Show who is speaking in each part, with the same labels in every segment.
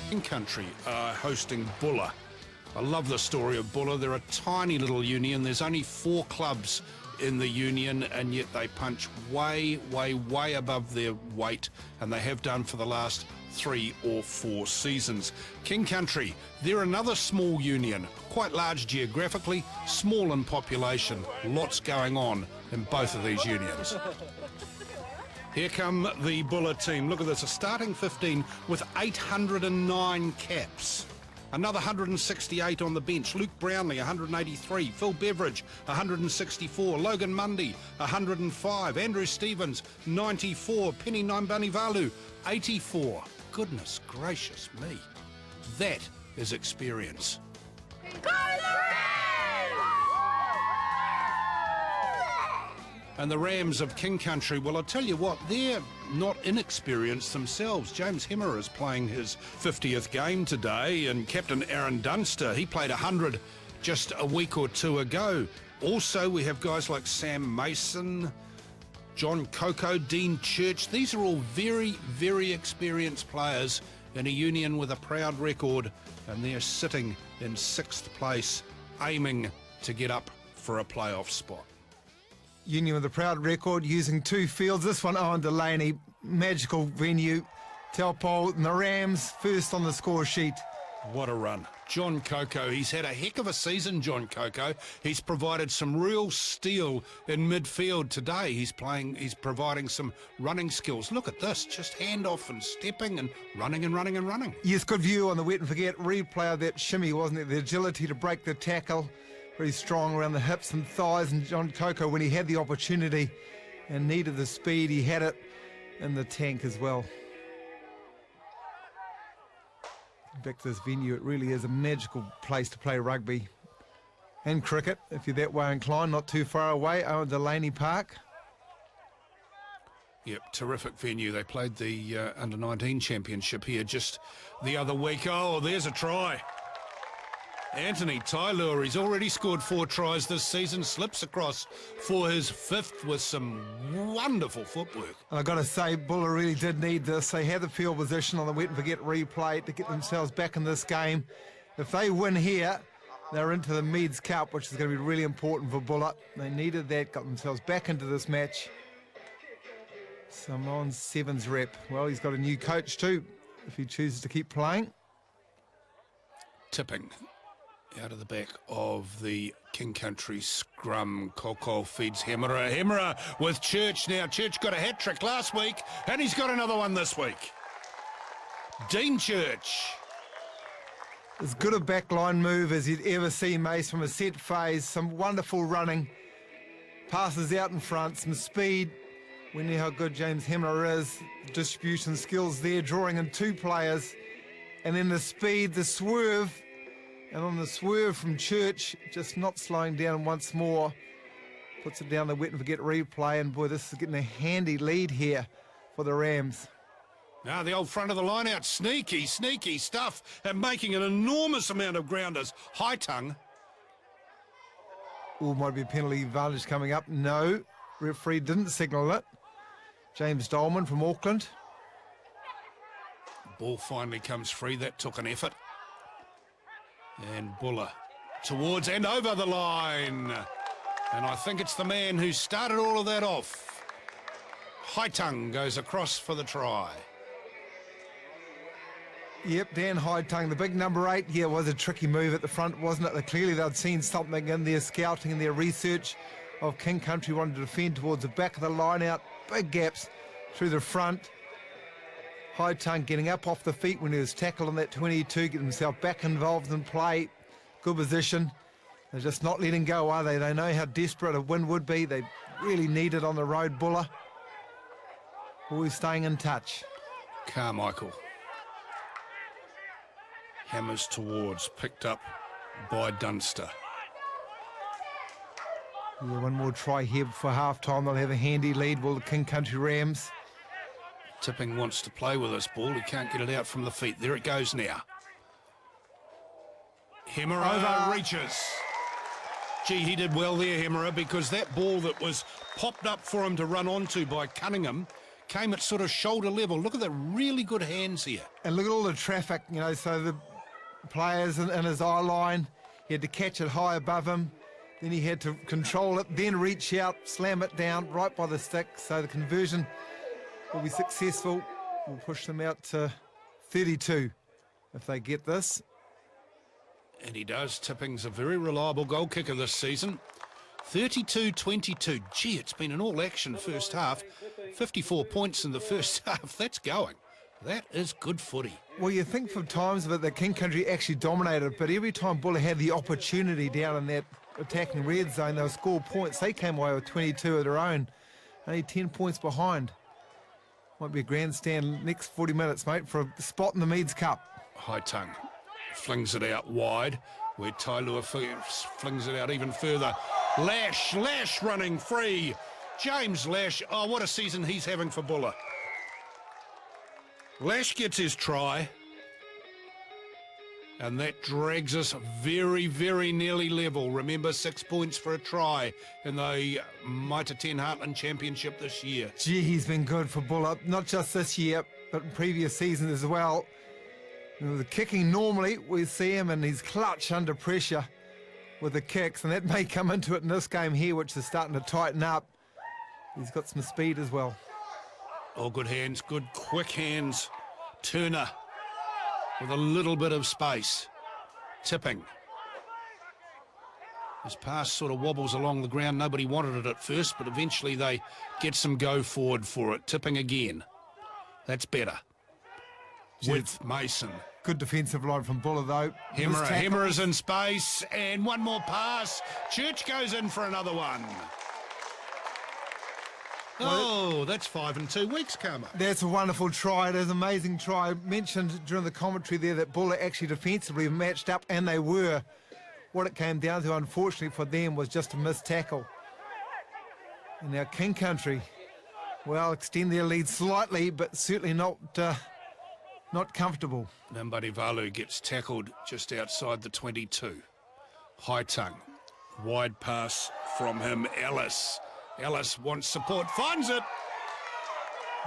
Speaker 1: King Country are hosting Buller. I love the story of Buller. They're a tiny little union. There's only 4 clubs in the union, and yet they punch way, way, way above their weight, and they have done for the last 3 or 4 seasons. King Country, they're another small union, quite large geographically, small in population. Lots going on in both of these unions. Here come the Buller team. Look at this, a starting 15 with 809 caps. Another 168 on the bench. Luke Brownlee, 183. Phil Beveridge, 164. Logan Mundy, 105. Andrew Stevens, 94. Penny Naimbanivalu, 84. Goodness gracious me. That is experience. And the Rams of King Country, well, I'll tell you what, they're not inexperienced themselves. James Hemmer is playing his 50th game today, and Captain Aaron Dunster, he played 100 just a week or 2 ago. Also, we have guys like Sam Mason, John Coco, Dean Church. These are all very, very experienced players in a union with a proud record, and they're sitting in 6th place, aiming to get up for a playoff spot.
Speaker 2: Union with a proud record, using 2 fields. This one, Delaney, magical venue. Taupo and the Rams first on the score sheet.
Speaker 1: What a run. John Coco, he's had a heck of a season, John Coco. He's provided some real steel in midfield today. He's providing some running skills. Look at this, just handoff and stepping and running and running and running.
Speaker 2: Yes, good view on the wet and forget replay of that shimmy, wasn't it? The agility to break the tackle. Very strong around the hips and thighs, and John Coco, when he had the opportunity and needed the speed, he had it in the tank as well. Back to this venue, it really is a magical place to play rugby and cricket, if you're that way inclined, not too far away. Delaney Park.
Speaker 1: Yep, terrific venue. They played the Under-19 Championship here just the other week. Oh, there's a try. Anthony Taylor, he's already scored 4 tries this season, slips across for his 5th with some wonderful footwork.
Speaker 2: I've got to say, Buller really did need this. They had the field position on the wet and forget replay to get themselves back in this game. If they win here, they're into the Meads Cup, which is going to be really important for Buller. They needed that, got themselves back into this match. Simon Sevens rep. Well, he's got a new coach too, if he chooses to keep playing.
Speaker 1: Tipping out of the back of the King Country scrum. Coco feeds Hemera. Hemera with Church now. Church got a hat-trick last week, and he's got another one this week. Dean Church.
Speaker 2: As good a backline move as you'd ever see, Mace, from a set phase. Some wonderful running. Passes out in front, some speed. We know how good James Hemera is. The distribution skills there, drawing in 2 players. And then the speed, the swerve. And on the swerve from Church, just not slowing down once more. Puts it down the wet and forget replay. And boy, this is getting a handy lead here for the Rams.
Speaker 1: Now the old front of the line out. Sneaky, sneaky stuff. And making an enormous amount of grounders. High tongue.
Speaker 2: Oh, might be a penalty advantage coming up. No, referee didn't signal it. James Dolman from Auckland.
Speaker 1: Ball finally comes free. That took an effort. And Buller towards and over the line. And I think it's the man who started all of that off. Hightongue goes across for the try.
Speaker 2: Yep, Dan Hightongue, the big number 8. Yeah, it was a tricky move at the front, wasn't it? Clearly they'd seen something in their scouting and their research of King Country, wanted to defend towards the back of the line out. Big gaps through the front. Hightongue getting up off the feet when he was tackled on that 22, get himself back involved in play. Good position. They're just not letting go, are they? They know how desperate a win would be. They really need it on the road, Buller. Always staying in touch.
Speaker 1: Carmichael. Hammers towards, picked up by Dunster.
Speaker 2: Yeah, one more try here for half-time. They'll have a handy lead, will the King Country Rams.
Speaker 1: Tipping wants to play with this ball. He can't get it out from the feet. There it goes now. Hemera reaches. Gee, he did well there, Hemera, because that ball that was popped up for him to run onto by Cunningham came at sort of shoulder level. Look at the really good hands here.
Speaker 2: And look at all the traffic, you know, so the players in his eye line, he had to catch it high above him, then he had to control it, then reach out, slam it down right by the stick, so the conversion will be successful. We'll push them out to 32 if they get this.
Speaker 1: And he does. Tipping's a very reliable goal kicker this season. 32-22. Gee, it's been an all-action first half. 54 points in the first half. That's going. That is good footy.
Speaker 2: Well, you think from times of it that King Country actually dominated, but every time Buller had the opportunity down in that attacking red zone, they'll score points. They came away with 22 of their own, only 10 points behind. Might be a grandstand next 40 minutes, mate, for a spot in the Meads Cup.
Speaker 1: High tongue flings it out wide, where Tailua flings it out even further. Lash running free. James Lash, oh, what a season he's having for Buller. Lash gets his try, and that drags us very, very nearly level. Remember, 6 points for a try in the Mitre10 Heartland Championship this year.
Speaker 2: Gee, he's been good for Buller, not just this year, but in previous seasons as well. You know, the kicking, normally we see him and he's clutch under pressure with the kicks, and that may come into it in this game here, which is starting to tighten up. He's got some speed as well.
Speaker 1: Oh, good hands, good quick hands. Turner with a little bit of space. Tipping. His pass sort of wobbles along the ground. Nobody wanted it at first, but eventually they get some go forward for it. Tipping again. That's better. With Mason.
Speaker 2: Good defensive line from Buller, though.
Speaker 1: Hemmer is in space, and one more pass. Church goes in for another one. Oh, that's 5 in 2 weeks, Karma.
Speaker 2: That's a wonderful try. It is an amazing try. I mentioned during the commentary there that Buller actually defensively matched up, and they were. What it came down to, unfortunately for them, was just a missed tackle. And now King Country, well, extend their lead slightly, but certainly not comfortable.
Speaker 1: Nambari Valu gets tackled just outside the 22. High tongue. Wide pass from him, Ellis. Ellis wants support, finds it.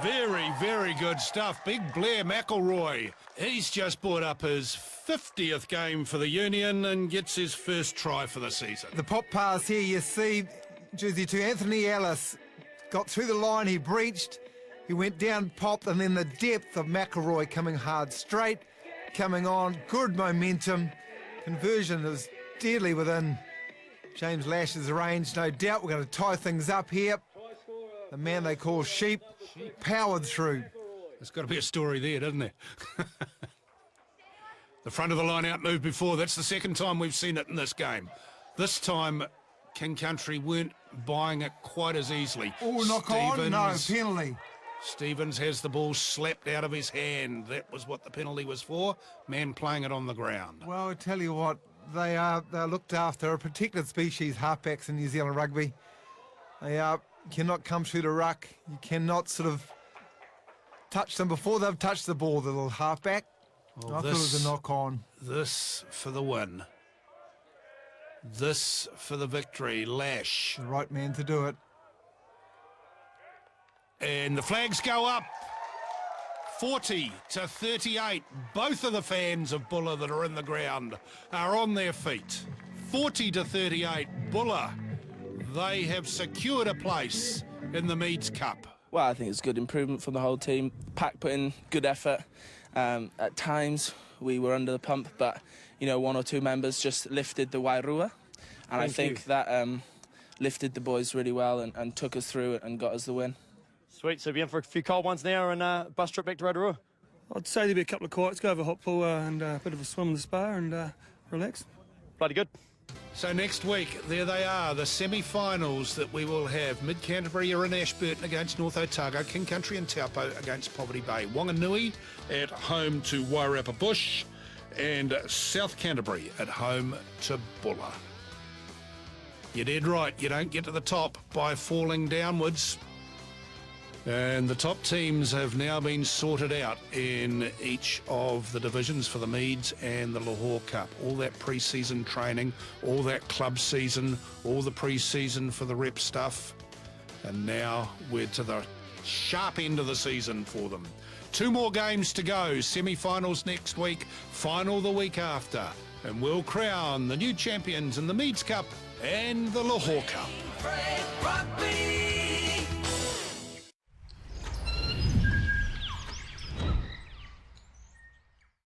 Speaker 1: Very, very good stuff. Big Blair McElroy. He's just brought up his 50th game for the Union and gets his first try for the season.
Speaker 2: The pop pass here, you see, jersey to Anthony Ellis. Got through the line, he breached. He went down, popped, and then the depth of McElroy coming hard straight, coming on, good momentum. Conversion is deadly within James Lash's range. No doubt we're going to tie things up here. The man they call Sheep powered through.
Speaker 1: There's got to be a story there, doesn't there? The front of the line out moved before. That's the second time we've seen it in this game. This time, King Country weren't buying it quite as easily.
Speaker 2: Oh, knock on? No, penalty.
Speaker 1: Stevens has the ball slapped out of his hand. That was what the penalty was for. Man playing it on the ground.
Speaker 2: Well, I tell you what, they're looked after. A protected species, halfbacks in New Zealand rugby. They cannot come through the ruck. You cannot sort of touch them before they've touched the ball, the little halfback.
Speaker 1: Well,
Speaker 2: I thought it was a knock on.
Speaker 1: This for the win. This for the victory. Lash.
Speaker 2: The right man to do it.
Speaker 1: And the flags go up. 40-38. Both of the fans of Buller that are in the ground are on their feet. 40-38. Buller, they have secured a place in the Meads Cup.
Speaker 3: Well, I think it's good improvement from the whole team. Pack put in good effort. At times we were under the pump, but you know, one or two members just lifted the Wairua, and I think that lifted the boys really well and took us through it and got us the win.
Speaker 4: Sweet, so be in for a few cold ones now and bus trip back to Rotorua.
Speaker 5: I'd say there'd be a couple of quiets, go over a hot pool and a bit of a swim in the spa and relax.
Speaker 4: Bloody good.
Speaker 1: So next week, there they are, the semi-finals that we will have. Mid-Canterbury are in Ashburton against North Otago, King Country and Taupo against Poverty Bay. Wanganui at home to Wairarapa Bush, and South Canterbury at home to Buller. You're dead right, you don't get to the top by falling downwards. And the top teams have now been sorted out in each of the divisions for the Meads and the Lahore Cup. All that pre-season training, all that club season, all the pre-season for the rep stuff. And now we're to the sharp end of the season for them. 2 more games to go, semi-finals next week, final the week after, and we'll crown the new champions in the Meads Cup and the Lahore Cup.
Speaker 6: Mainfreight Rugby.